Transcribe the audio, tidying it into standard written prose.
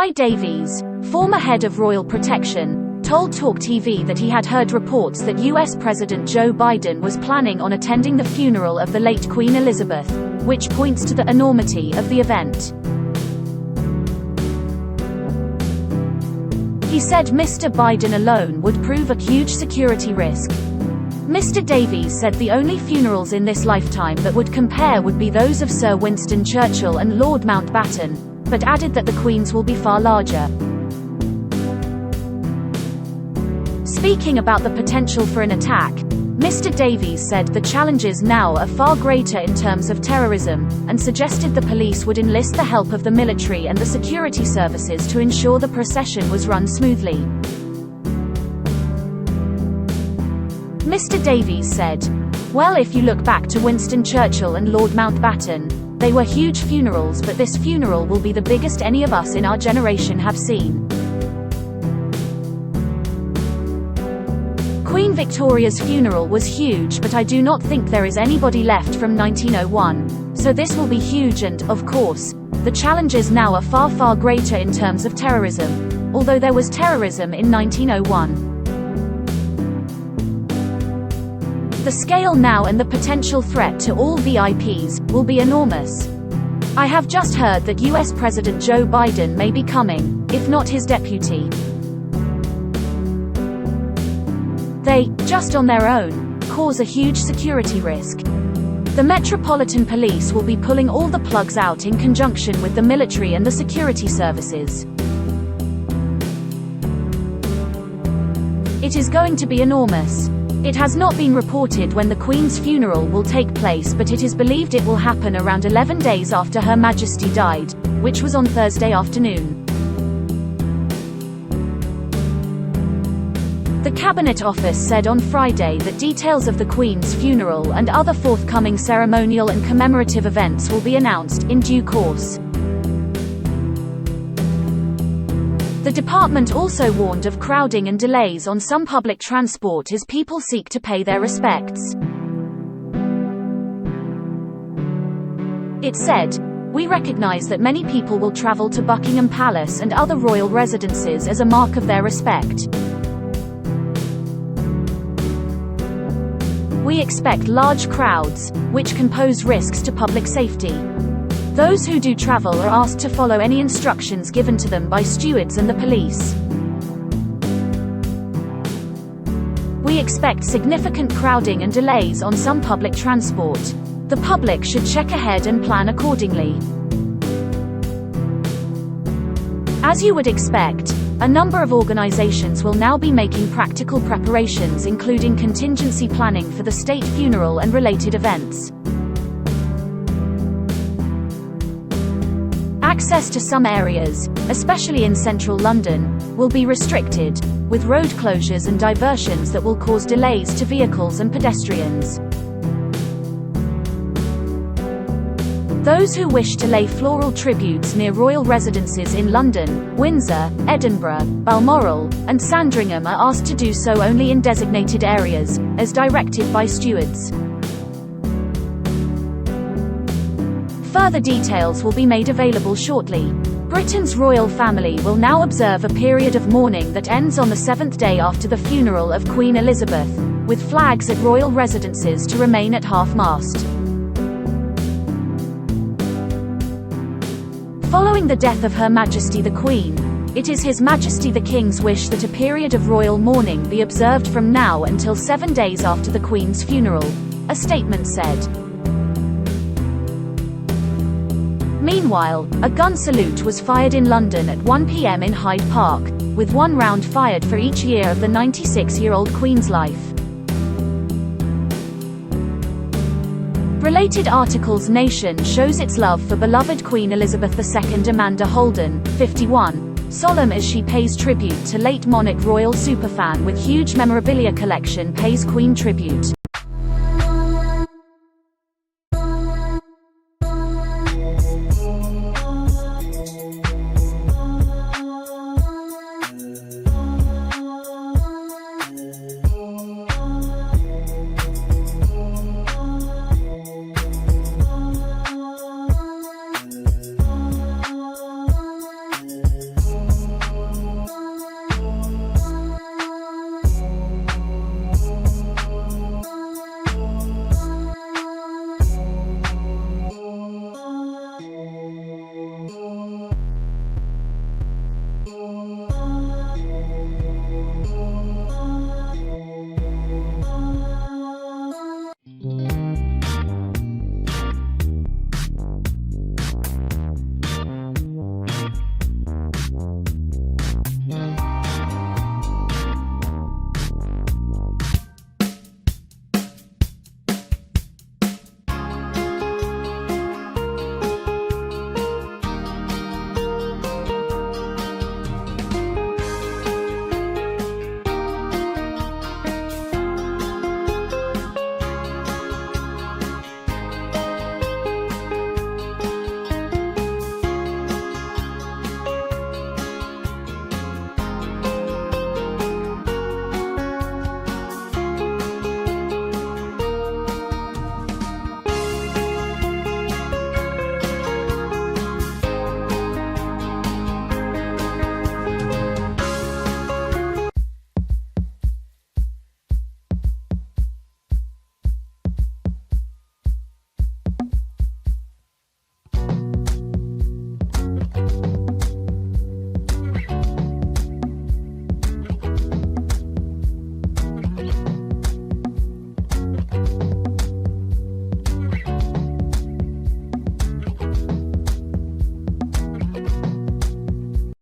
Dai Davies, former head of royal protection, told TalkTV that he had heard reports that US President Joe Biden was planning on attending the funeral of the late Queen Elizabeth, which points to the enormity of the event. He said Mr. Biden alone would prove a huge security risk. Mr. Davies said the only funerals in this lifetime that would compare would be those of Sir Winston Churchill and Lord Mountbatten, but added that the Queen's will be far larger. Speaking about the potential for an attack, Mr. Davies said the challenges now are far greater in terms of terrorism, and suggested the police would enlist the help of the military and the security services to ensure the procession was run smoothly. Mr. Davies said, "Well, if you look back to Winston Churchill and Lord Mountbatten, they were huge funerals, but this funeral will be the biggest any of us in our generation have seen." Queen Victoria's funeral was huge, but I do not think there is anybody left from 1901, so this will be huge and, of course, the challenges now are far, far greater in terms of terrorism, although there was terrorism in 1901. The scale now and the potential threat to all VIPs will be enormous. I have just heard that US President Joe Biden may be coming, if not his deputy. They, just on their own, cause a huge security risk. The Metropolitan Police will be pulling all the plugs out in conjunction with the military and the security services. It is going to be enormous. It has not been reported when the Queen's funeral will take place, but it is believed it will happen around 11 days after Her Majesty died, which was on Thursday afternoon. The Cabinet Office said on Friday that details of the Queen's funeral and other forthcoming ceremonial and commemorative events will be announced in due course. The department also warned of crowding and delays on some public transport as people seek to pay their respects. It said, "We recognize that many people will travel to Buckingham Palace and other royal residences as a mark of their respect. We expect large crowds, which can pose risks to public safety. Those who do travel are asked to follow any instructions given to them by stewards and the police. We expect significant crowding and delays on some public transport. The public should check ahead and plan accordingly." As you would expect, a number of organizations will now be making practical preparations, including contingency planning for the state funeral and related events. Access to some areas, especially in central London, will be restricted, with road closures and diversions that will cause delays to vehicles and pedestrians. Those who wish to lay floral tributes near royal residences in London, Windsor, Edinburgh, Balmoral, and Sandringham are asked to do so only in designated areas, as directed by stewards. Further details will be made available shortly. Britain's royal family will now observe a period of mourning that ends on the 7th day after the funeral of Queen Elizabeth, with flags at royal residences to remain at half-mast. Following the death of Her Majesty the Queen, it is His Majesty the King's wish that a period of royal mourning be observed from now until 7 days after the Queen's funeral, a statement said. Meanwhile, a gun salute was fired in London at 1 p.m. in Hyde Park, with one round fired for each year of the 96-year-old Queen's life. Related articles: Nation shows its love for beloved Queen Elizabeth II. Amanda Holden, 51, solemn as she pays tribute to late monarch. Royal superfan with huge memorabilia collection pays Queen tribute.